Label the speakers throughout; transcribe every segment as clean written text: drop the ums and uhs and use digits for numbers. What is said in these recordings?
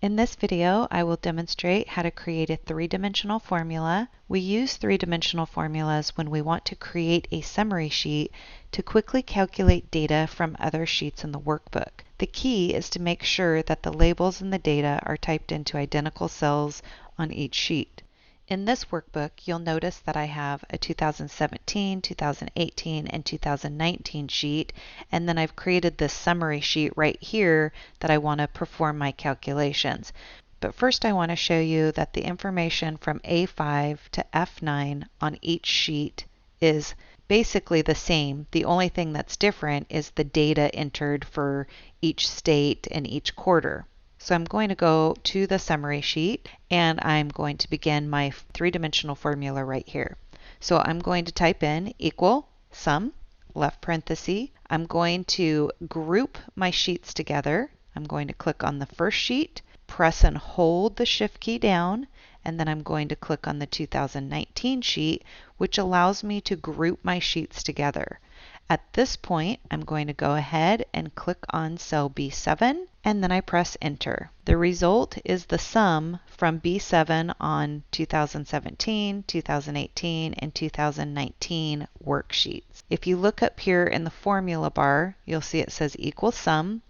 Speaker 1: In this video, I will demonstrate how to create a three-dimensional formula. We use three-dimensional formulas when we want to create a summary sheet to quickly calculate data from other sheets in the workbook. The key is to make sure that the labels in the data are typed into identical cells on each sheet. In this workbook, you'll notice that I have a 2017, 2018, and 2019 sheet, and then I've created this summary sheet right here that I want to perform my calculations. But first I want to show you that the information from A5 to F9 on each sheet is basically the same. The only thing that's different is the data entered for each state and each quarter. So I'm going to go to the summary sheet and I'm going to begin my three-dimensional formula right here. So I'm going to type in equal sum, left parenthesis. I'm going to group my sheets together. I'm going to click on the first sheet, press and hold the shift key down, and then I'm going to click on the 2019 sheet, which allows me to group my sheets together. At this point, I'm going to go ahead and click on cell B7, and then I press enter. The result is the sum from B7 on 2017, 2018, and 2019 worksheets. If you look up here in the formula bar, you'll see it says equal sum.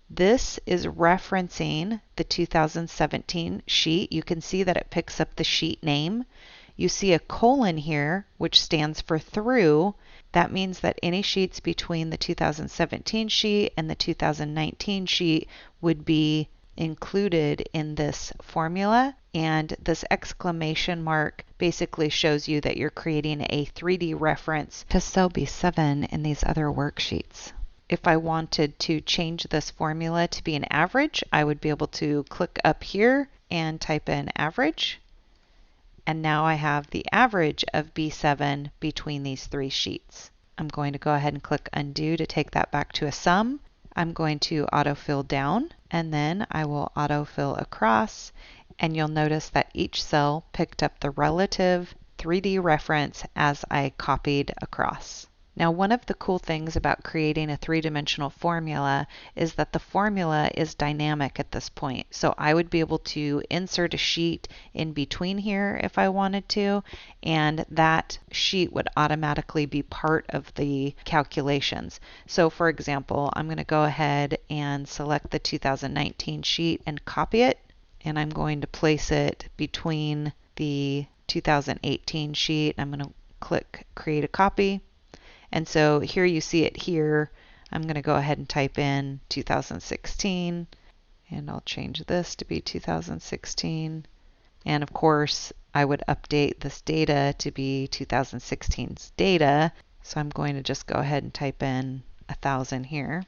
Speaker 1: This is referencing the 2017 sheet. You can see that it picks up the sheet name. You see a colon here, which stands for through. That means that any sheets between the 2017 sheet and the 2019 sheet would be included in this formula. And this exclamation mark basically shows you that you're creating a 3D reference to cell B7 in these other worksheets. If I wanted to change this formula to be an average, I would be able to click up here and type in average. And now I have the average of B7 between these three sheets. I'm going to go ahead and click undo to take that back to a sum. I'm going to autofill down, and then I will autofill across, and you'll notice that each cell picked up the relative 3D reference as I copied across. Now, one of the cool things about creating a three-dimensional formula is that the formula is dynamic at this point. So I would be able to insert a sheet in between here if I wanted to, and that sheet would automatically be part of the calculations. So for example, I'm going to go ahead and select the 2019 sheet and copy it, and I'm going to place it between the 2018 sheet. I'm going to click create a copy. And so here you see it here. I'm going to go ahead and type in 2016, and I'll change this to be 2016. And of course, I would update this data to be 2016's data. So I'm going to just go ahead and type in 1000 here.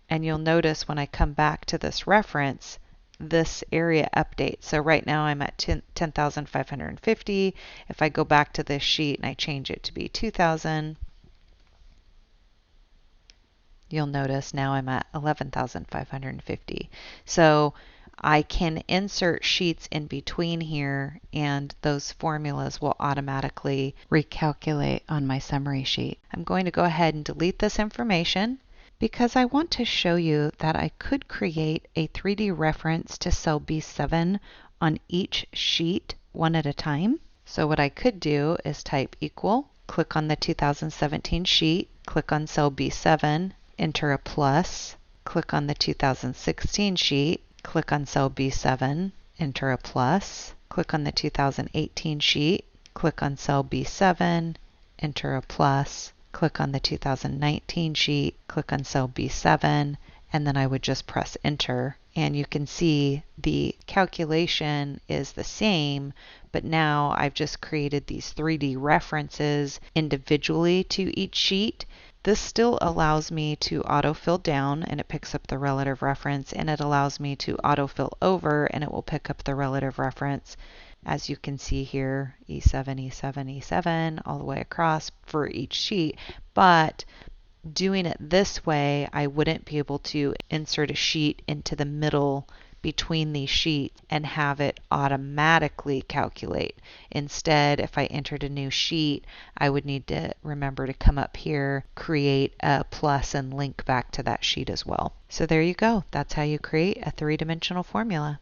Speaker 1: And you'll notice when I come back to this reference, this area updates. So right now I'm at 10,550. If I go back to this sheet and I change it to be 2000, you'll notice now I'm at 11,550. So I can insert sheets in between here, and those formulas will automatically recalculate on my summary sheet. I'm going to go ahead and delete this information because I want to show you that I could create a 3D reference to cell B7 on each sheet one at a time. So what I could do is type equal, click on the 2017 sheet, click on cell B7, enter a plus, click on the 2016 sheet, click on cell B7, enter a plus, click on the 2018 sheet, click on cell B7, enter a plus, click on the 2019 sheet, click on cell B7, and then I would just press enter. And you can see the calculation is the same, but now I've just created these 3D references individually to each sheet. This still allows me to autofill down, and it picks up the relative reference, and it allows me to autofill over, and it will pick up the relative reference. As you can see here, E7, E7, E7, all the way across for each sheet. But doing it this way, I wouldn't be able to insert a sheet into the middle between these sheets and have it automatically calculate. Instead, if I entered a new sheet, I would need to remember to come up here, create a plus, and link back to that sheet as well. So there you go. That's how you create a three-dimensional formula.